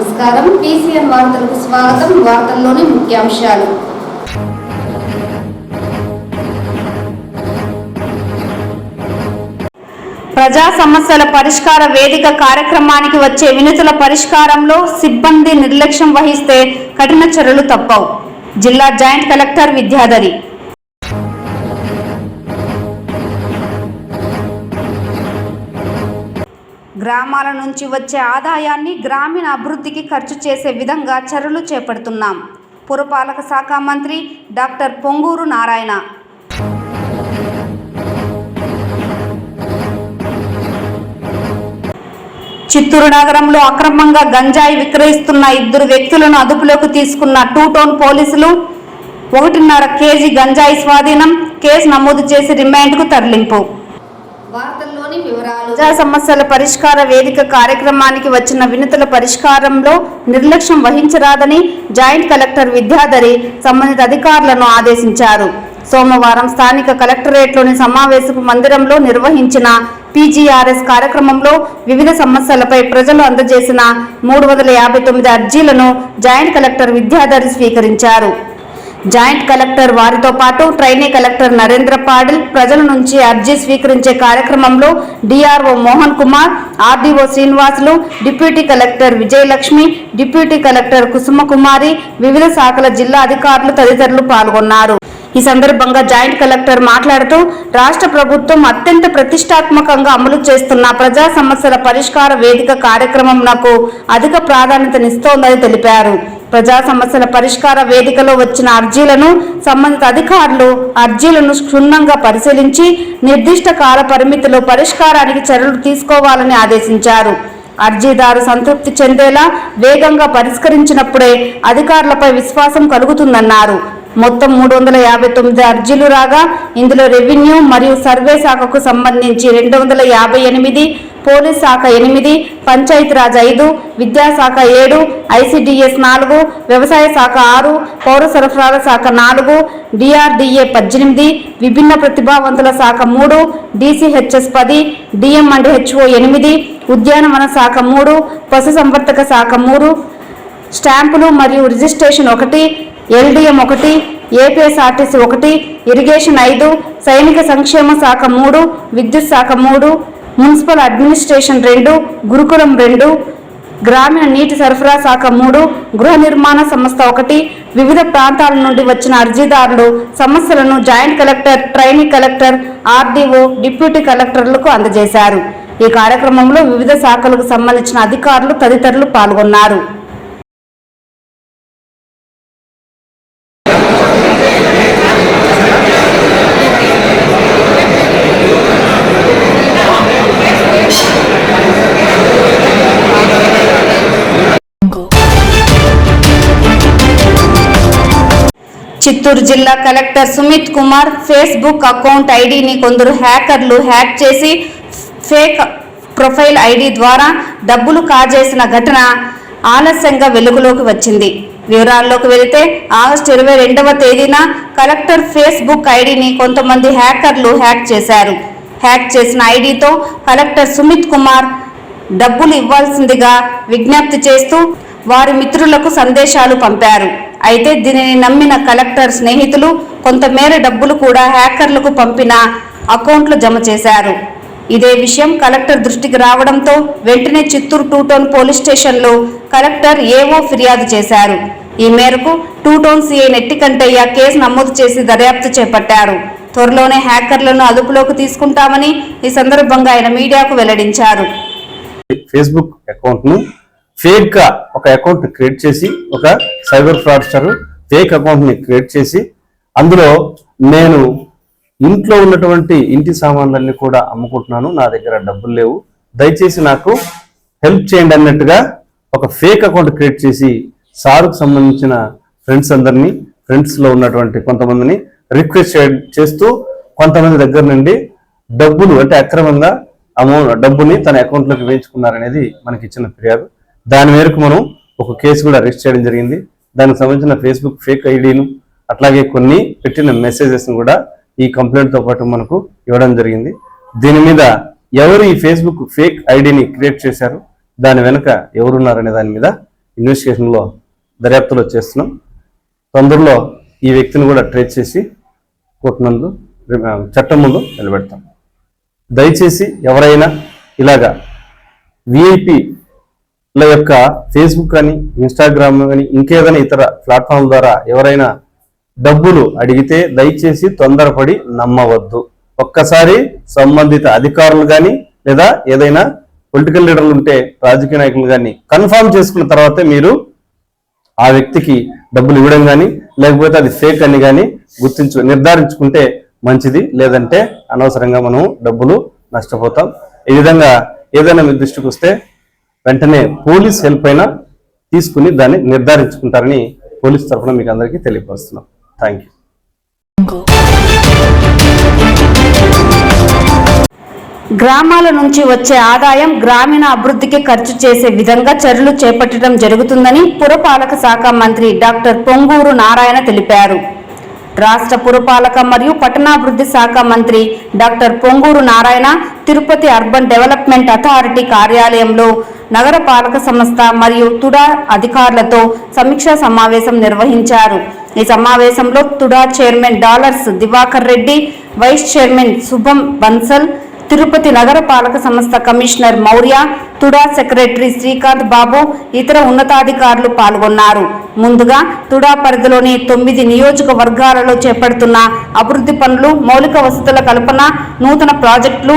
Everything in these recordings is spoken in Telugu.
నమస్కారం. పీసీఎన్ వార్తలకు స్వాగతం. వార్తల్లోని ముఖ్యాంశాలు. ప్రజా సమస్యల పరిష్కార వేదిక కార్యక్రమానికి వచ్చే వినతుల పరిష్కారంలో సిబ్బంది నిర్లక్ష్యం వహిస్తే కఠిన చర్యలు తప్పవు. జిల్లా జాయింట్ కలెక్టర్ విద్యాధరి. గ్రామాల నుంచి వచ్చే ఆదాయాన్ని గ్రామీణ అభివృద్ధికి ఖర్చు చేసే విధంగా చర్యలు చేపడుతున్నాం. పురపాలక శాఖ మంత్రి డాక్టర్ పొంగూరు నారాయణ. చిత్తూరు నగరంలో అక్రమంగా గంజాయి విక్రయిస్తున్న 2 వ్యక్తులను అదుపులోకి తీసుకున్న 2 టౌన్ పోలీసులు. 1.5 కేజీ గంజాయి స్వాధీనం. కేసు నమోదు చేసి రిమాండ్కు తరలింపు. వార్తల్లోని వివరాలు. ప్రజా సమస్యల పరిష్కార వేదిక కార్యక్రమానికి వచ్చిన వినతుల పరిష్కారంలో నిర్లక్ష్యం వహించరాదని జాయింట్ కలెక్టర్ విద్యాధరి సంబంధిత అధికారులను ఆదేశించారు. సోమవారం స్థానిక కలెక్టరేట్లోని సమావేశపు మందిరంలో నిర్వహించిన పీజీఆర్ఎస్ కార్యక్రమంలో వివిధ సమస్యలపై ప్రజలు అందజేసిన 359 అర్జీలను జాయింట్ కలెక్టర్ విద్యాధరి స్వీకరించారు. జాయింట్ కలెక్టర్ వారితో పాటు ట్రైనీ కలెక్టర్ నరేంద్ర పాటిల్ ప్రజల నుంచి అర్జీ స్వీకరించే కార్యక్రమంలో DRO Mohan Kumar, RDO Srinivasulu, deputy collector Vijayalakshmi, deputy collector Kusumakumari, వివిధ శాఖల జిల్లా అధికారులు తదితరులు పాల్గొన్నారు. ఈ సందర్భంగా జాయింట్ కలెక్టర్ మాట్లాడుతూ రాష్ట్ర ప్రభుత్వం అత్యంత ప్రతిష్టాత్మకంగా అమలు చేస్తున్న ప్రజా సమస్యల పరిష్కార వేదిక కార్యక్రమంకు అధిక ప్రాధాన్యతనిస్తోందని తెలిపారు. ప్రజా సమస్యల పరిష్కార వేదికలో వచ్చిన అర్జీలను సంబంధిత అధికారులు అర్జీలను క్షుణ్ణంగా పరిశీలించి నిర్దిష్ట కాల పరిమితిలో పరిష్కారానికి చర్యలు తీసుకోవాలని ఆదేశించారు. అర్జీదారు సంతృప్తి చెందేలా వేగంగా పరిష్కరించినప్పుడే అధికారులపై విశ్వాసం కలుగుతుందన్నారు. మొత్తం 359 అర్జీలు రాగా ఇందులో రెవెన్యూ మరియు సర్వే శాఖకు సంబంధించి 258, పోలీస్ శాఖ 8, పంచాయతీరాజ్ 5, విద్యాశాఖ 7, ఐసిడిఎస్ 4, వ్యవసాయ శాఖ 6, పౌర సరఫరాల శాఖ 4, డిఆర్డిఏ 18, విభిన్న ప్రతిభావంతుల శాఖ 3, డిసిహెచ్ఎస్ 10, డిఎం&హెచ్ఓ 8, ఉద్యానవన శాఖ 3, పశుసంవర్ధక శాఖ 3, స్టాంపులు మరియు రిజిస్ట్రేషన్ 1, ఎల్డిఎం 1, ఏపీఎస్ఆర్టీసీ 1, ఇరిగేషన్ 5, సైనిక సంక్షేమ శాఖ 3, విద్యుత్ శాఖ 3, మున్సిపల్ అడ్మినిస్ట్రేషన్ 2, గురుకులం 2, గ్రామీణ నీటి సరఫరా శాఖ 3, గృహ నిర్మాణ సంస్థ 1. వివిధ ప్రాంతాల నుండి వచ్చిన అర్జీదారులు సమస్యలను joint collector, trainee collector, RDO, deputy కలెక్టర్లకు అందజేశారు. ఈ కార్యక్రమంలో వివిధ శాఖలకు సంబంధించిన అధికారులు తదితరులు పాల్గొన్నారు. చిత్తూరు జిల్లా collector Sumit Kumar Facebook account ఐడిని కొందరు హ్యాకర్లు హ్యాక్ చేసి ఫేక్ ప్రొఫైల్ ఐడి ద్వారా డబ్బులు కాజేసిన ఘటన ఆలస్యంగా వెలుగులోకి వచ్చింది. వివరాల్లోకి వెళితే ఆగస్టు 22వ తేదీన కలెక్టర్ ఫేస్బుక్ ఐడిని కొంతమంది హ్యాకర్లు హ్యాక్ చేశారు. హ్యాక్ చేసిన ఐడితో కలెక్టర్ సుమిత్ కుమార్ డబ్బులు ఇవ్వాల్సిందిగా విజ్ఞప్తి చేస్తూ వారి మిత్రులకు సందేశాలు పంపారు. అయితే దీనిని నమ్మిన కలెక్టర్ స్నేహితులు కొంతమేర డబ్బులు కూడా హ్యాకర్లకు పంపిన అకౌంట్లు జమ చేశారు. ఇదే విషయం కలెక్టర్ దృష్టికి రావడంతో వెంటనే చిత్తూరు 2 టౌన్ పోలీస్ స్టేషన్లో కలెక్టర్ ఏఓ ఫిర్యాదు చేశారు. ఈ మేరకు 2 టౌన్ సిఐ నెట్టికంటయ్య కేసు నమోదు చేసి దర్యాప్తు చేపట్టారు. త్వరలోనే హ్యాకర్లను అదుపులోకి తీసుకుంటామని ఈ సందర్భంగా ఆయన మీడియాకు వెల్లడించారు. ఫేస్బుక్ అకౌంట్ను ఫేక్ గా ఒక అకౌంట్ క్రియేట్ చేసి ఒక సైబర్ ఫ్రాడ్స్టర్ ఫేక్ అకౌంట్ ని క్రియేట్ చేసి అందులో నేను ఇంట్లో ఉన్నటువంటి ఇంటి సామాన్లన్నీ కూడా అమ్ముకుంటున్నాను, నా దగ్గర డబ్బులు లేవు, దయచేసి నాకు హెల్ప్ చేయండి అన్నట్టుగా ఒక ఫేక్ అకౌంట్ క్రియేట్ చేసి సార్కు సంబంధించిన ఫ్రెండ్స్ లో ఉన్నటువంటి కొంతమందిని రిక్వెస్ట్ చేస్తూ కొంతమంది దగ్గర నుండి డబ్బులు అంటే అక్రమంగా డబ్బుని తన అకౌంట్లోకి వేయించుకున్నారనేది మనకి ఇచ్చిన ఫిర్యాదు. దాని మేరకు మనం ఒక కేసు కూడా అరెస్ట్ చేయడం జరిగింది. దానికి సంబంధించిన ఫేస్బుక్ ఫేక్ ఐడీను అట్లాగే కొన్ని పెట్టిన మెసేజెస్ను కూడా ఈ కంప్లైంట్తో పాటు మనకు ఇవ్వడం జరిగింది. దీని మీద ఎవరు ఈ ఫేస్బుక్ ఫేక్ ఐడిని క్రియేట్ చేశారు, దాని వెనుక ఎవరున్నారనే దాని మీద ఇన్వెస్టిగేషన్లో దర్యాప్తులో చేస్తున్నాం. తొందరలో ఈ వ్యక్తిని కూడా ట్రేస్ చేసి కోర్టు నందు చట్టం ముందు నిలబెడతాం. దయచేసి ఎవరైనా ఇలాగా విఐపిల యొక్క ఫేస్బుక్ కానీ ఇన్స్టాగ్రామ్ కానీ ఇంకేదైనా ఇతర ప్లాట్ఫామ్ ద్వారా ఎవరైనా డబ్బులు అడిగితే దయచేసి తొందరపడి నమ్మవద్దు. ఒక్కసారి సంబంధిత అధికారులు కానీ లేదా ఏదైనా పొలిటికల్ లీడర్లు ఉంటే రాజకీయ నాయకులు కానీ కన్ఫర్మ్ చేసుకున్న తర్వాతే మీరు ఆ వ్యక్తికి డబ్బులు ఇవ్వడం కానీ లేకపోతే అది ఫేక్ అని కానీ నిర్ధారించుకుంటే మంచిది. లేదంటే అనవసరంగా మనం డబ్బులు నష్టపోతాం. ఈ విధంగా ఏదైనా మీ దృష్టికి వస్తే వెంటనే పోలీస్ హెల్ప్ అయినా తీసుకుని దాన్ని నిర్ధారించుకుంటారని పోలీస్ తరఫున మీకు అందరికీ తెలియపరుస్తున్నాం. Thank you. గ్రామాల నుంచి వచ్చే ఆదాయం గ్రామీణ అభివృద్ధికి ఖర్చు చేసే విధంగా చర్యలు చేపట్టడం జరుగుతుందని పురపాలక శాఖ మంత్రి డాక్టర్ పొంగూరు నారాయణ తెలిపారు. రాష్ట్ర పురపాలక మరియు పట్టణాభివృద్ధి శాఖ మంత్రి doctor Ponguru Narayana Tirupati urban development authority కార్యాలయంలో నగరపాలక సంస్థ మరియు తుడా అధికారులతో సమీక్షా సమావేశం నిర్వహించారు. ఈ సమావేశంలో TUDA chairman Dollars Diwakar Reddy, vice chairman Shubham Bansal, Tirupati నగరపాలక సంస్థ కమిషనర్ మౌర్య, తుడా సెక్రటరీ శ్రీకాంత్ బాబు, ఇతర ఉన్నతాధికారులు పాల్గొన్నారు. ముందుగా తుడా పరిధిలోని 9 నియోజకవర్గాలలో చేపడుతున్న అభివృద్ధి పనులు, మౌలిక వసతుల కల్పన, నూతన ప్రాజెక్టులు,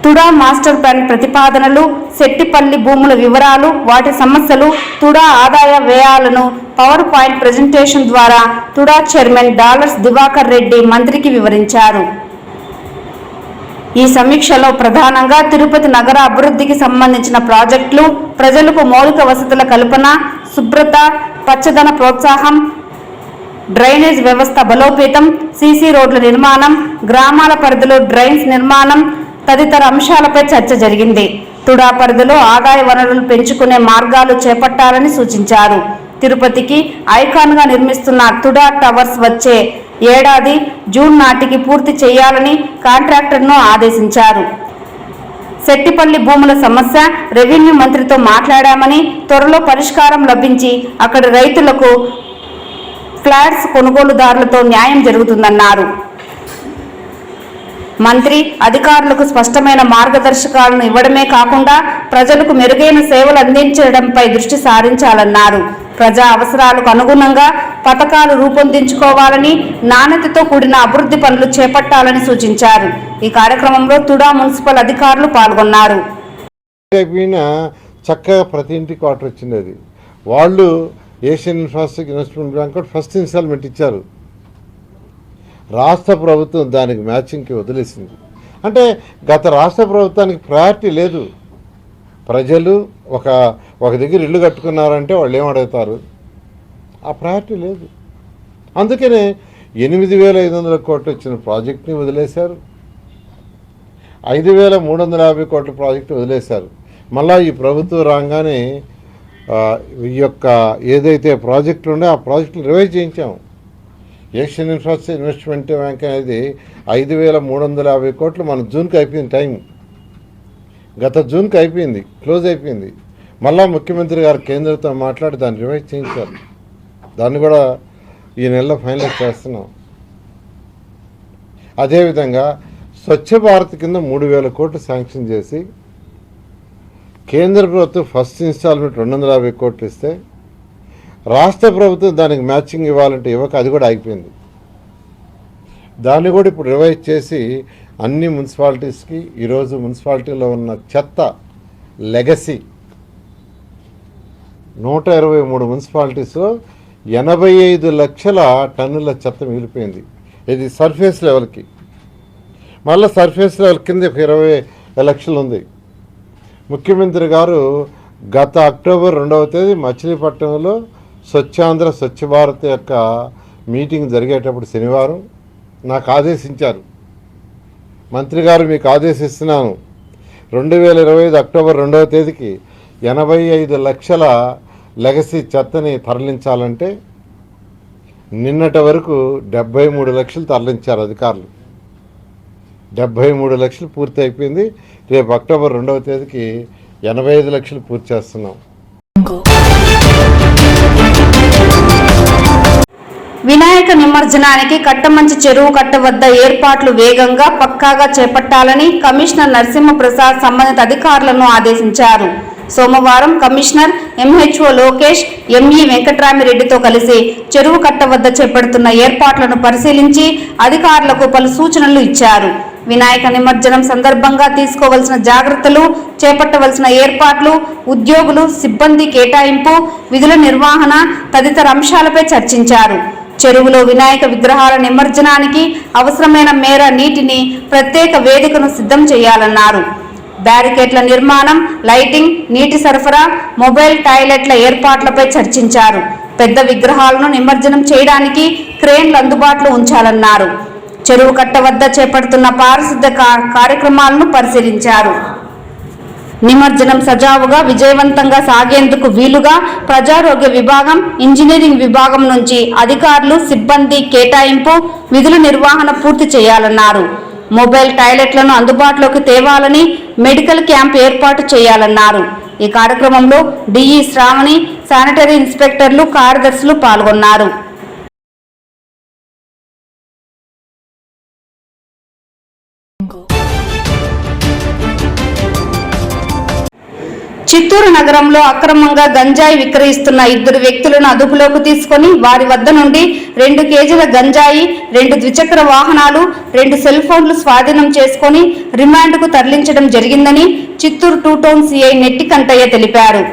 తుడా మాస్టర్ ప్లాన్ ప్రతిపాదనలు, శెట్టిపల్లి భూముల వివరాలు, వాటి సమస్యలు, తుడా ఆదాయ వ్యయాలను పవర్ పాయింట్ ప్రెజెంటేషన్ ద్వారా తుడా చైర్మన్ డాలర్స్ దివాకర్ రెడ్డి మంత్రికి వివరించారు. ఈ సమీక్షలో ప్రధానంగా తిరుపతి నగర అభివృద్ధికి సంబంధించిన ప్రాజెక్టులు, ప్రజలకు మౌలిక వసతుల కల్పన, శుభ్రత, పచ్చదన ప్రోత్సాహం, డ్రైనేజ్ వ్యవస్థ బలోపేతం, సీసీ రోడ్ల నిర్మాణం, గ్రామాల పరిధిలో డ్రైన్స్ నిర్మాణం తదితర అంశాలపై చర్చ జరిగింది. తుడా పరిధిలో ఆదాయ వనరులు పెంచుకునే మార్గాలు చేపట్టాలని సూచించారు. తిరుపతికి ఐకాన్గా నిర్మిస్తున్న తుడా టవర్స్ వచ్చే ఏడాది జూన్ నాటికి పూర్తి చేయాలని కాంట్రాక్టర్ను ఆదేశించారు. శెట్టిపల్లి భూముల సమస్య రెవెన్యూ మంత్రితో మాట్లాడామని, త్వరలో పరిష్కారం లభించి అక్కడి రైతులకు ఫ్లాట్స్ కొనుగోలుదారులతో న్యాయం జరుగుతుందన్నారు. మంత్రి అధికారులకు స్పష్టమైన మార్గదర్శకాలను ఇవ్వడమే కాకుండా ప్రజలకు మెరుగైన సేవలు అందించడంపై దృష్టి సారించాలన్నారు. ప్రజా అవసరాలకు అనుగుణంగా పథకాలు రూపొందించుకోవాలని, నాణ్యతతో కూడిన అభివృద్ధి పనులు చేపట్టాలని సూచించారు. ఈ కార్యక్రమంలో తుడా మున్సిపల్ అధికారులు పాల్గొన్నారు. చక్కగా ప్రతి ఇంటికి వాటర్ వచ్చింది. అది వాళ్ళు Asian infrastructure investment bank first instalment ఇచ్చారు. రాష్ట్ర ప్రభుత్వం దానికి మ్యాచింగ్కి వదిలేసింది. అంటే గత రాష్ట్ర ప్రభుత్వానికి ప్రయారిటీ లేదు. ప్రజలు ఒక దగ్గర ఇల్లు కట్టుకున్నారంటే వాళ్ళు ఏమడుగుతారు, ఆ ప్రయారిటీ లేదు. అందుకనే 8,500 కోట్లు వచ్చిన ప్రాజెక్ట్ని వదిలేశారు, 5,350 కోట్ల ప్రాజెక్టు వదిలేశారు. మళ్ళీ ఈ ప్రభుత్వం రాగానే ఈ యొక్క ఏదైతే ప్రాజెక్టులు ఉన్నాయో ఆ ప్రాజెక్టులు రివైజ్ చేయించాము. ఏషియన్ ఇన్ఫ్రాస్ట్రక్చర్ ఇన్వెస్ట్మెంట్ బ్యాంక్ అనేది 5,350 కోట్లు మన జూన్కి అయిపోయింది. టైం గత జూన్కి అయిపోయింది, క్లోజ్ అయిపోయింది. మళ్ళా ముఖ్యమంత్రి గారు కేంద్రంతో మాట్లాడి దాన్ని రివైజ్ చేయించారు. దాన్ని కూడా ఈ నెలలో ఫైనలైజ్ చేస్తున్నాం. అదేవిధంగా స్వచ్ఛ భారత్ కింద 3,000 కోట్లు శాంక్షన్ చేసి కేంద్ర ప్రభుత్వం ఫస్ట్ ఇన్స్టాల్మెంట్ 250 కోట్లు ఇస్తే రాష్ట్ర ప్రభుత్వం దానికి మ్యాచింగ్ ఇవ్వాలంటే ఇవ్వక అది కూడా ఆగిపోయింది. దాన్ని కూడా ఇప్పుడు రివైజ్ చేసి అన్ని మున్సిపాలిటీస్కి ఈరోజు మున్సిపాలిటీలో ఉన్న చెత్త లెగసీ 123 మున్సిపాలిటీస్లో 85 లక్షల టన్నుల చెత్త మిగిలిపోయింది. ఇది సర్ఫేస్ లెవెల్కి. మళ్ళీ సర్ఫేస్ లెవెల్ కింద 20 లక్షలు ఉంది. ముఖ్యమంత్రి గారు గత అక్టోబర్ 2వ తేదీ మచిలీపట్నంలో స్వచ్ఛాంధ్ర స్వచ్ఛ భారత్ యొక్క మీటింగ్ జరిగేటప్పుడు శనివారం నాకు ఆదేశించారు. మంత్రి గారు మీకు ఆదేశిస్తున్నాను, 2025 అక్టోబర్ 2వ తేదీకి 85 లక్షల లెగసీ చెత్తని తరలించాలంటే నిన్నటి వరకు 73 లక్షలు తరలించారు అధికారులు. 73 లక్షలు పూర్తి అయిపోయింది. రేపు అక్టోబర్ 2వ తేదీకి 85 లక్షలు పూర్తి చేస్తున్నాం. వినాయక నిమజ్జనానికి కట్టమంచి చెరువు కట్ట వద్ద ఏర్పాట్లు వేగంగా పక్కాగా చేపట్టాలని కమిషనర్ నరసింహప్రసాద్ సంబంధిత అధికారులను ఆదేశించారు. సోమవారం కమిషనర్ ఎంహెచ్ఓ లోకేష్, ఎంఈ వెంకట్రామిరెడ్డితో కలిసి చెరువు కట్ట వద్ద చేపడుతున్న ఏర్పాట్లను పరిశీలించి అధికారులకు పలు సూచనలు ఇచ్చారు. వినాయక నిమజ్జనం సందర్భంగా తీసుకోవాల్సిన జాగ్రత్తలు, చేపట్టవలసిన ఏర్పాట్లు, ఉద్యోగులు, సిబ్బంది కేటాయింపు, విధుల నిర్వహణ తదితర అంశాలపై చర్చించారు. చెరువులో వినాయక విగ్రహాల నిమజ్జనానికి అవసరమైన మేర నీటిని ప్రత్యేక వేదికను సిద్ధం చేయాలన్నారు. బ్యారికేడ్ల నిర్మాణం, లైటింగ్, నీటి సరఫరా, మొబైల్ టాయిలెట్ల ఏర్పాట్లపై చర్చించారు. పెద్ద విగ్రహాలను నిమజ్జనం చేయడానికి క్రేన్లు అందుబాటులో ఉంచాలన్నారు. చెరువు కట్ట వద్ద చేపడుతున్న పారిశుద్ధ కార్యక్రమాలను పరిశీలించారు. నిమజ్జనం సజావుగా విజయవంతంగా సాగేందుకు వీలుగా ప్రజారోగ్య విభాగం, ఇంజనీరింగ్ విభాగం నుంచి అధికారులు, సిబ్బంది కేటాయింపు, విధుల నిర్వహణ పూర్తి చేయాలన్నారు. మొబైల్ టాయిలెట్లను అందుబాటులోకి తేవాలని, మెడికల్ క్యాంప్ ఏర్పాటు చేయాలన్నారు. ఈ కార్యక్రమంలో డిఈ శ్రావణి, శానిటరీ ఇన్స్పెక్టర్లు, కార్యదర్శులు పాల్గొన్నారు. చిత్తూరు నగరంలో అక్రమంగా గంజాయి విక్రయిస్తున్న 2 వ్యక్తులను అదుపులోకి తీసుకొని వారి వద్ద నుండి 2 కేజీల గంజాయి, 2 ద్విచక్ర వాహనాలు, 2 సెల్ ఫోన్లు స్వాధీనం చేసుకొని రిమాండ్కు తరలించడం జరిగిందని చిత్తూరు 2 టౌన్ సిఐ నెట్టికంటయ్య తెలిపారు.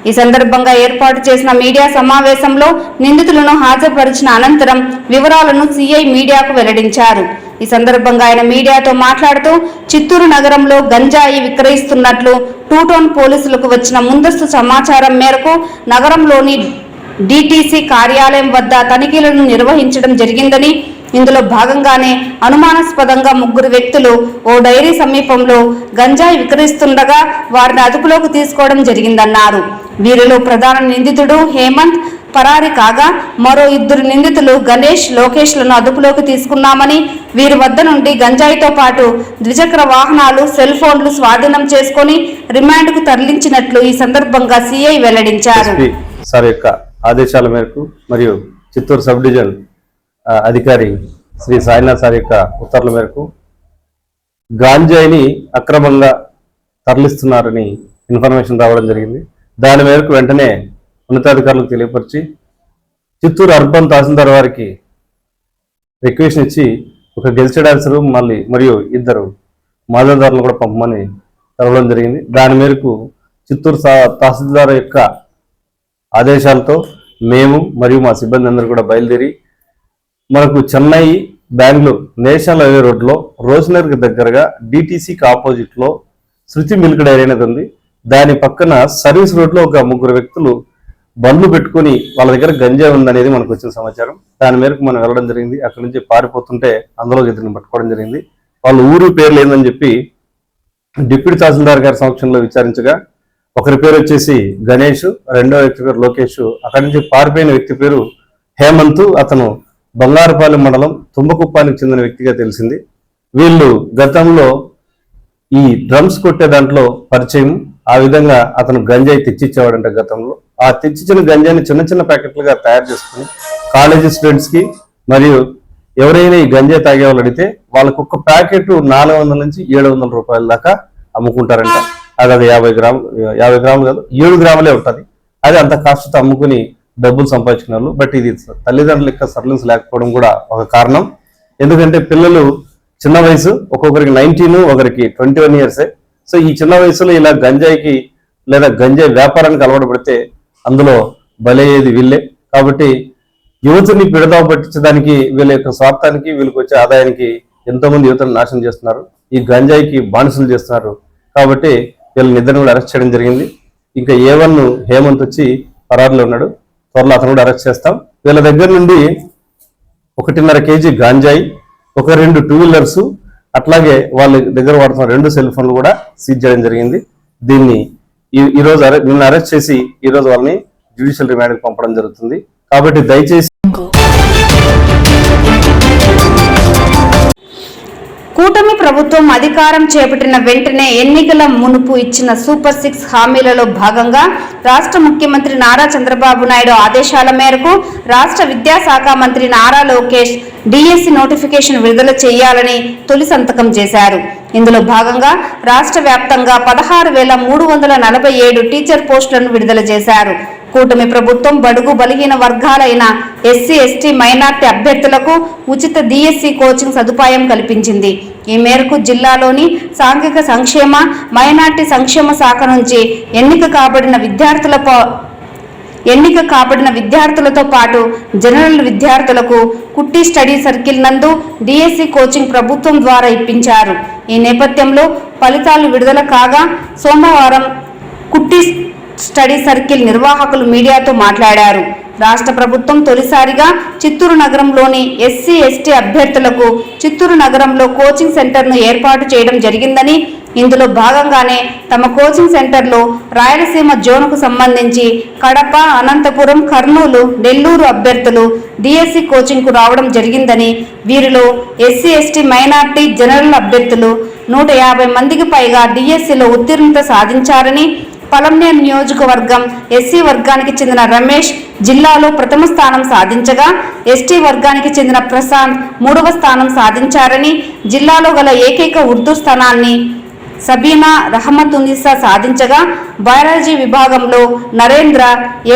ఈ సందర్భంగా ఏర్పాటు చేసిన మీడియా సమావేశంలో నిందితులను హాజరుపరిచిన అనంతరం వివరాలను సిఐ మీడియాకు వెల్లడించారు. ఈ సందర్భంగా ఆయన మీడియాతో మాట్లాడుతూ చిత్తూరు నగరంలో గంజాయి విక్రయిస్తున్నట్లు 2 టౌన్ పోలీసులకు వచ్చిన ముందస్తు సమాచారం మేరకు నగరంలోని డిటిసి కార్యాలయం వద్ద తనిఖీలను నిర్వహించడం జరిగిందని, ఇందులో భాగంగానే అనుమానాస్పదంగా 3 వ్యక్తులు ఓ డైరీ సమీపంలో గంజాయి విక్రయిస్తుండగా వారిని అదుపులోకి తీసుకోవడం జరిగిందన్నారు. వీరిలో ప్రధాన నిందితుడు హేమంత్ పరారి కాగా మరో 2 నిందితులు గణేష్, లోకేష్లను అదుపులోకి తీసుకున్నామని, వీరి వద్ద నుండి గంజాయితో పాటు ద్విచక్ర వాహనాలు, సెల్ ఫోన్లు స్వాధీనం చేసుకుని రిమాండ్కు తరలించినట్లు ఈ సందర్భంగా సిఐ వెల్లడించారు. సార్ యొక్క ఆదేశాల మేరకు మరియు చిత్తూరు సబ్ డివిజన్ అధికారి శ్రీ సాయినాథ్ సార్ యొక్క ఉత్తర్వుల మేరకు గాంజాయిని అక్రమంగా తరలిస్తున్నారని ఇన్ఫర్మేషన్ రావడం జరిగింది. దాని మేరకు వెంటనే ఉన్నతాధికారులకు తెలియపరిచి చిత్తూరు అర్బన్ తహసీల్దార్ వారికి రిక్వెస్ట్ ఇచ్చి ఒక గెజిటెడ్ ఆఫీసర్ మరియు 2 మాజాదారులను కూడా పంపమని తెలవడం జరిగింది. దాని మేరకు చిత్తూరు తహసీల్దార్ యొక్క ఆదేశాలతో మేము మరియు మా సిబ్బంది అందరూ కూడా బయలుదేరి మనకు చెన్నై బెంగళూరు నేషనల్ హైవే రోడ్లో రోషనర్కి దగ్గరగా డిటిసికి ఆపోజిట్లో శృతి మిల్క్ డైరీ అనేది ఉంది. దాని పక్కన సర్వీస్ రోడ్లో ఒక 3 వ్యక్తులు బండ్లు పెట్టుకుని వాళ్ళ దగ్గర గంజాయి ఉందనేది మనకు వచ్చిన సమాచారం. దాని మేరకు మనం వెళ్ళడం జరిగింది. అక్కడి నుంచి పారిపోతుంటే అందులో 2 పట్టుకోవడం జరిగింది. వాళ్ళ ఊరు పేర్లు ఏందని చెప్పి డిప్యూటీ తహసీల్దార్ గారి సమక్షంలో విచారించగా ఒకరి పేరు వచ్చేసి గణేష్, రెండో వ్యక్తి పేరు లోకేష్, అక్కడి నుంచి పారిపోయిన వ్యక్తి పేరు హేమంత్, అతను బంగారుపాలెం మండలం తుంబకుప్పానికి చెందిన వ్యక్తిగా తెలిసింది. వీళ్ళు గతంలో ఈ డ్రమ్స్ కొట్టే దాంట్లో పరిచయం, ఆ విధంగా అతను గంజాయి తెచ్చిచ్చేవాడంట గతంలో. ఆ తెచ్చిచ్చిన గంజాయిని చిన్న చిన్న ప్యాకెట్లుగా తయారు చేసుకుని కాలేజీ స్టూడెంట్స్ కి మరియు ఎవరైనా ఈ గంజాయి తాగే వాళ్ళు అడిగితే వాళ్ళకు ఒక ప్యాకెట్ 400 నుంచి 700 రూపాయల దాకా అమ్ముకుంటారంట. అది 50 గ్రాములు కాదు, 7 గ్రాములే ఉంటుంది. అది అంత కాస్ట్తో అమ్ముకుని డబ్బులు సంపాదించుకునే వాళ్ళు. బట్ ఇది తల్లిదండ్రుల యొక్క సర్లెన్స్ లేకపోవడం కూడా ఒక కారణం. ఎందుకంటే పిల్లలు చిన్న వయసు, ఒక్కొక్కరికి 19, ఒకరికి 21 ఇయర్సే. సో ఈ చిన్న వయసులో ఇలా గంజాయికి లేదా గంజాయి వ్యాపారానికి అలవాటు పడితే అందులో బలయ్యేది వీళ్ళే. కాబట్టి యువతని పిడదావ పట్టించడానికి వీళ్ళ యొక్క స్వార్థానికి, వీళ్ళకి వచ్చే ఆదాయానికి ఎంతోమంది యువతను నాశనం చేస్తున్నారు, ఈ గంజాయికి బానిసలు చేస్తున్నారు. కాబట్టి వీళ్ళని ఇద్దరిని కూడా అరెస్ట్ చేయడం జరిగింది. ఇంకా A1 హేమంత్ వచ్చి పరారులో ఉన్నాడు. త్వరలో అతను కూడా అరెస్ట్ చేస్తాం. వీళ్ళ దగ్గర నుండి 1.5 కేజీ గాంజాయి, 2 2 వీలర్స్, అట్లాగే వాళ్ళ దగ్గర వాడుతున్న 2 సెల్ ఫోన్లు కూడా సీజ్ చేయడం జరిగింది. దీన్ని ఈరోజు నిన్న అరెస్ట్ చేసి ఈరోజు వాళ్ళని జ్యుడిషియల్ రిమాండ్కి పంపడం జరుగుతుంది. కాబట్టి దయచేసి కూటమి ప్రభుత్వం అధికారం చేపట్టిన వెంటనే ఎన్నికల మునుపు ఇచ్చిన సూపర్ 6 హామీలలో భాగంగా రాష్ట్ర ముఖ్యమంత్రి నారా చంద్రబాబు నాయుడు ఆదేశాల మేరకు రాష్ట్ర విద్యాశాఖ మంత్రి నారా లోకేష్ డిఎస్సి నోటిఫికేషన్ విడుదల చేయాలని తొలి సంతకం చేశారు. ఇందులో భాగంగా రాష్ట్ర వ్యాప్తంగా 16,347 టీచర్ పోస్టులను విడుదల చేశారు. కూటమి ప్రభుత్వం బడుగు బలహీన వర్గాలైన ఎస్సీ, ఎస్టీ, మైనార్టీ అభ్యర్థులకు ఉచిత డిఎస్సి కోచింగ్ సదుపాయం కల్పించింది. ఈ మేరకు జిల్లాలోని సాంఘిక సంక్షేమ, మైనార్టీ సంక్షేమ శాఖ నుంచి ఎన్నిక కాబడిన విద్యార్థులతో పాటు జనరల్ విద్యార్థులకు కుట్టి స్టడీ సర్కిల్ నందు డిఎస్సి కోచింగ్ ప్రభుత్వం ద్వారా ఇప్పించారు. ఈ నేపథ్యంలో ఫలితాలు విడుదల కాగా సోమవారం కుట్టి స్టడీ సర్కిల్ నిర్వాహకులు మీడియాతో మాట్లాడారు. రాష్ట్ర ప్రభుత్వం తొలిసారిగా చిత్తూరు నగరంలోని ఎస్సీ, ఎస్టీ అభ్యర్థులకు చిత్తూరు నగరంలో కోచింగ్ సెంటర్ను ఏర్పాటు చేయడం జరిగిందని, ఇందులో భాగంగానే తమ కోచింగ్ సెంటర్లో రాయలసీమ జోన్కు సంబంధించి కడప, అనంతపురం, కర్నూలు, నెల్లూరు అభ్యర్థులు డిఎస్సి కోచింగ్కు రావడం జరిగిందని, వీరిలో ఎస్సీ, ఎస్టీ, మైనార్టీ, జనరల్ అభ్యర్థులు 150 మందికి పైగా డిఎస్సిలో ఉత్తీర్ణత సాధించారని, పలమనేరు నియోజకవర్గం ఎస్సీ వర్గానికి చెందిన రమేష్ జిల్లాలో ప్రథమ స్థానం సాధించగా, ఎస్టీ వర్గానికి చెందిన ప్రశాంత్ 3వ స్థానం సాధించారని, జిల్లాలో గల ఏకైక ఉర్దూ స్థానాన్ని సబీనా రహమతునిసా సాధించగా, బయాలజీ విభాగంలో నరేంద్ర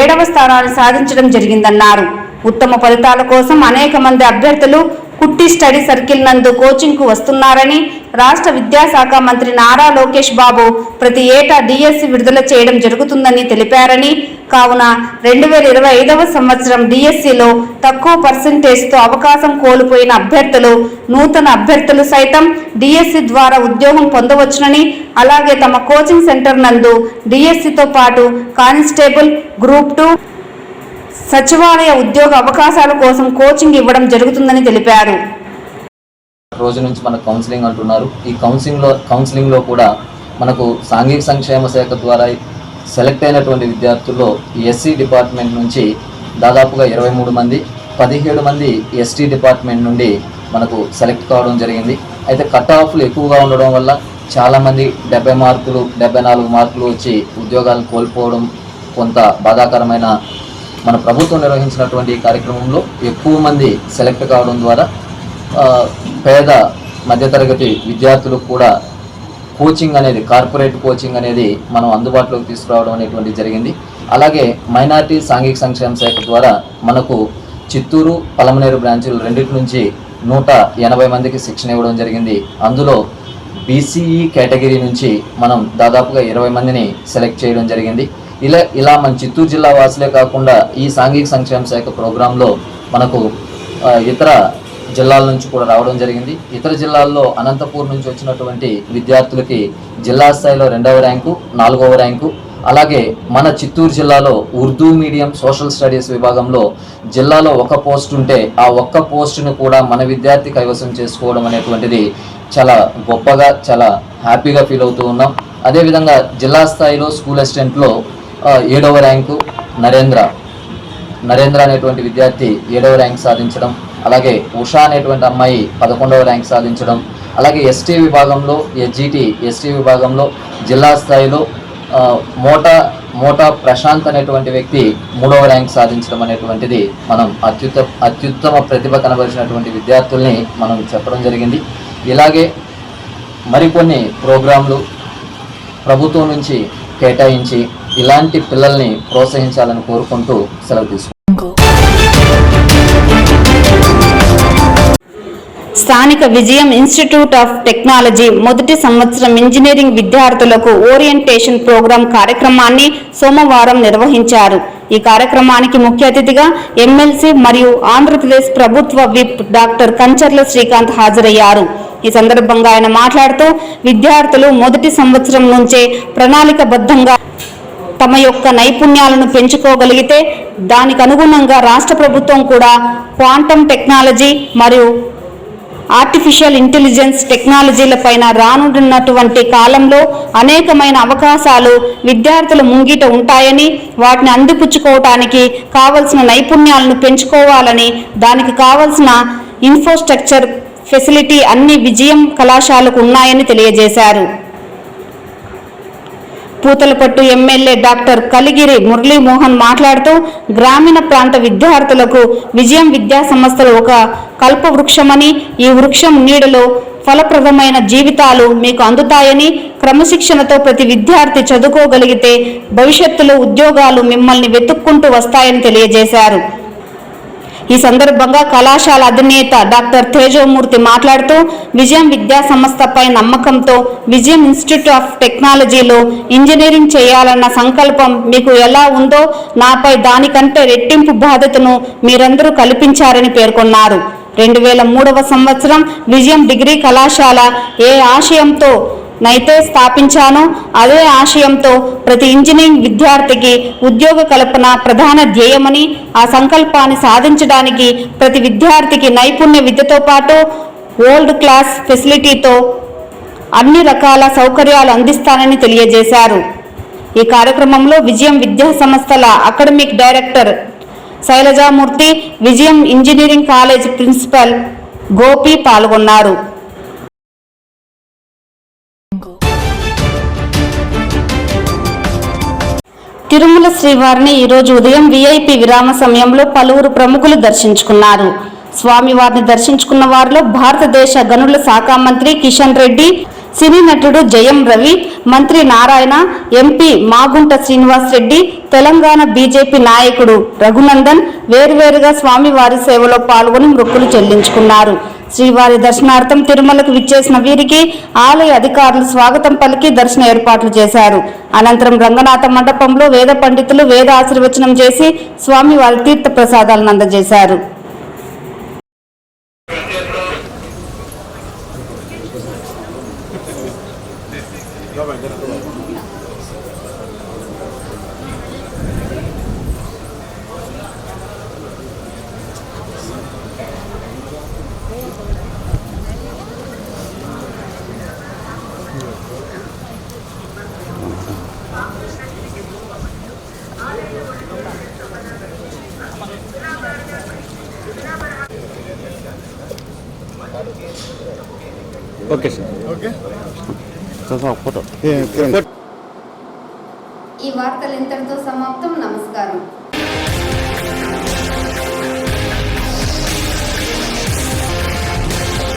7వ స్థానాన్ని సాధించడం జరిగిందన్నారు. ఉత్తమ ఫలితాల కోసం అనేక మంది అభ్యర్థులు కుట్టి స్టడీ సర్కిల్ నందు కోచింగ్కు వస్తున్నారని, రాష్ట్ర విద్యాశాఖ మంత్రి నారా లోకేష్ బాబు ప్రతి ఏటా డిఎస్సి విడుదల చేయడం జరుగుతుందని తెలిపారని, కావున 2025వ సంవత్సరం డిఎస్సిలో తక్కువ పర్సెంటేజ్తో అవకాశం కోల్పోయిన అభ్యర్థులు, నూతన అభ్యర్థులు సైతం డిఎస్సి ద్వారా ఉద్యోగం పొందవచ్చునని, అలాగే తమ కోచింగ్ సెంటర్ నందు డిఎస్సితో పాటు కానిస్టేబుల్, గ్రూప్ 2, సచివాలయ ఉద్యోగ అవకాశాల కోసం కోచింగ్ ఇవ్వడం జరుగుతుందని తెలిపారు. రోజు నుంచి మనకు కౌన్సిలింగ్ అంటున్నారు. ఈ కౌన్సిలింగ్లో కూడా మనకు సాంఘిక సంక్షేమ శాఖ ద్వారా సెలెక్ట్ అయినటువంటి విద్యార్థుల్లో ఎస్సీ డిపార్ట్మెంట్ నుంచి దాదాపుగా 23 మంది, 17 మంది ఎస్టీ డిపార్ట్మెంట్ నుండి మనకు సెలెక్ట్ కావడం జరిగింది. అయితే కట్ ఆఫ్లు ఎక్కువగా ఉండడం వల్ల చాలామంది 70 మార్కులు, 74 మార్కులు వచ్చి ఉద్యోగాలు కోల్పోవడం కొంత బాధాకరమైన. మన ప్రభుత్వం నిర్వహించినటువంటి ఈ కార్యక్రమంలో ఎక్కువ మంది సెలెక్ట్ కావడం ద్వారా పేద మధ్యతరగతి విద్యార్థులకు కూడా కోచింగ్ అనేది, కార్పొరేట్ కోచింగ్ అనేది మనం అందుబాటులోకి తీసుకురావడం అనేటువంటి జరిగింది. అలాగే మైనార్టీ సాంఘిక సంక్షేమ శాఖ ద్వారా మనకు చిత్తూరు, పలమనేరు బ్రాంచులు రెండింటి నుంచి 180 మందికి శిక్షణ ఇవ్వడం జరిగింది. అందులో బీసీఈ కేటగిరీ నుంచి మనం దాదాపుగా 20 మందిని సెలెక్ట్ చేయడం జరిగింది. ఇలా మన చిత్తూరు జిల్లా వాసులే కాకుండా ఈ సాంఘిక సంక్షేమ శాఖ ప్రోగ్రాంలో మనకు ఇతర జిల్లాల నుంచి కూడా రావడం జరిగింది. ఇతర జిల్లాల్లో అనంతపూర్ నుంచి వచ్చినటువంటి విద్యార్థులకి జిల్లా స్థాయిలో 2వ ర్యాంకు, 4వ ర్యాంకు, అలాగే మన చిత్తూరు జిల్లాలో ఉర్దూ మీడియం సోషల్ స్టడీస్ విభాగంలో జిల్లాలో ఒక పోస్ట్ ఉంటే ఆ ఒక్క పోస్టును కూడా మన విద్యార్థి కైవసం చేసుకోవడం అనేటువంటిది చాలా గొప్పగా, చాలా హ్యాపీగా ఫీల్ అవుతూ ఉన్నాం. అదేవిధంగా జిల్లా స్థాయిలో స్కూల్ అసిస్టెంట్లో 7వ ర్యాంకు నరేంద్ర అనేటువంటి విద్యార్థి 7వ ర్యాంక్ సాధించడం, అలాగే ఉషా అనేటువంటి అమ్మాయి 11వ ర్యాంక్ సాధించడం, అలాగే ఎస్టీ విభాగంలో ఎస్టీ విభాగంలో జిల్లా స్థాయిలో మోటా ప్రశాంత్ అనేటువంటి వ్యక్తి 3వ ర్యాంక్ సాధించడం అనేటువంటిది మనం అత్యుత్తమ ప్రతిభ కనబరిచినటువంటి విద్యార్థుల్ని మనం చెప్పడం జరిగింది. ఇలాగే మరికొన్ని ప్రోగ్రాంలు ప్రభుత్వం నుంచి కేటాయించి ఇలాంటి పిల్లల్ని ప్రోత్సహించాలని కోరుకుంటూ సెలవు తీసుకుంటాం. స్థానిక విజయం ఇన్స్టిట్యూట్ ఆఫ్ టెక్నాలజీ మొదటి సంవత్సరం ఇంజనీరింగ్ విద్యార్థులకు ఓరియంటేషన్ ప్రోగ్రాం కార్యక్రమాన్ని సోమవారం నిర్వహించారు. ఈ కార్యక్రమానికి ముఖ్య అతిథిగా ఎమ్మెల్సీ మరియు ఆంధ్రప్రదేశ్ ప్రభుత్వ విప్ డాక్టర్ కంచర్ల శ్రీకాంత్ హాజరయ్యారు. ఈ సందర్భంగా ఆయన మాట్లాడుతూ విద్యార్థులు మొదటి సంవత్సరం నుంచే ప్రణాళికబద్ధంగా తమ యొక్క నైపుణ్యాలను పెంచుకోగలిగితే దానికి అనుగుణంగా రాష్ట్ర ప్రభుత్వం కూడా క్వాంటమ్ టెక్నాలజీ మరియు ఆర్టిఫిషియల్ ఇంటెలిజెన్స్ టెక్నాలజీలపైన రానున్నటువంటి కాలంలో అనేకమైన అవకాశాలు విద్యార్థుల ముంగిట ఉంటాయని, వాటిని అందిపుచ్చుకోవటానికి కావలసిన నైపుణ్యాలను పెంచుకోవాలని, దానికి కావలసిన ఇన్ఫ్రాస్ట్రక్చర్ ఫెసిలిటీ అన్ని విజయం కళాశాలకు ఉన్నాయని తెలియజేశారు. పూతలపట్టు ఎమ్మెల్యే డాక్టర్ కలిగిరి మురళీమోహన్ మాట్లాడుతూ గ్రామీణ ప్రాంత విద్యార్థులకు విజయం విద్యా సంస్థలు ఒక కల్పవృక్షమని, ఈ వృక్షం నీడలో ఫలప్రదమైన జీవితాలు మీకు అందుతాయని, క్రమశిక్షణతో ప్రతి విద్యార్థి చదువుకోగలిగితే భవిష్యత్తులో ఉద్యోగాలు మిమ్మల్ని వెతుక్కుంటూ వస్తాయని తెలియజేశారు. ఈ సందర్భంగా కళాశాల అధినేత డాక్టర్ తేజోమూర్తి మాట్లాడుతూ విజయం విద్యా సంస్థపై నమ్మకంతో విజయం ఇన్స్టిట్యూట్ ఆఫ్ టెక్నాలజీలో ఇంజనీరింగ్ చేయాలన్న సంకల్పం మీకు ఎలా ఉందో నాపై దానికంటే రెట్టింపు బాధ్యతను మీరందరూ కల్పించారని పేర్కొన్నారు. 2003వ సంవత్సరం విజయం డిగ్రీ కళాశాల ఏ ఆశయంతో నైతే స్థాపించానో అదే ఆశయంతో ప్రతి ఇంజనీరింగ్ విద్యార్థికి ఉద్యోగ కల్పన ప్రధాన ధ్యేయమని, ఆ సంకల్పాన్ని సాధించడానికి ప్రతి విద్యార్థికి నైపుణ్య విద్యతో పాటు వరల్డ్ క్లాస్ ఫెసిలిటీతో అన్ని రకాల సౌకర్యాలు అందిస్తానని తెలియజేశారు. ఈ కార్యక్రమంలో విజయం విద్యా సంస్థల అకాడమిక్ డైరెక్టర్ శైలజామూర్తి, విజయం ఇంజనీరింగ్ కాలేజ్ ప్రిన్సిపల్ గోపి పాల్గొన్నారు. తిరుమల శ్రీవారిని ఈరోజు ఉదయం విఐపి విరామ సమయంలో పలువురు ప్రముఖులు దర్శించుకున్నారు. స్వామివారిని దర్శించుకున్న వారిలో భారతదేశ గనుల శాఖ మంత్రి కిషన్ రెడ్డి, సినీ నటుడు జయం రవి, మంత్రి నారాయణ, ఎంపీ మాగుంట శ్రీనివాస్ రెడ్డి, తెలంగాణ బీజేపీ నాయకుడు రఘునందన్ వేరువేరుగా స్వామివారి సేవలో పాల్గొని మొక్కులు చెల్లించుకున్నారు. శ్రీవారి దర్శనార్థం తిరుమలకు విచ్చేసిన వీరికి ఆలయ అధికారులు స్వాగతం పలికి దర్శన ఏర్పాట్లు చేశారు. అనంతరం రంగనాథ మండపంలో వేద పండితులు వేద ఆశీర్వచనం చేసి స్వామివారి తీర్థ ప్రసాదాలను అందజేశారు. Okay sir. Okay photo. ఈ వార్తలు ఇంతటితో సమాప్తం. నమస్కారం.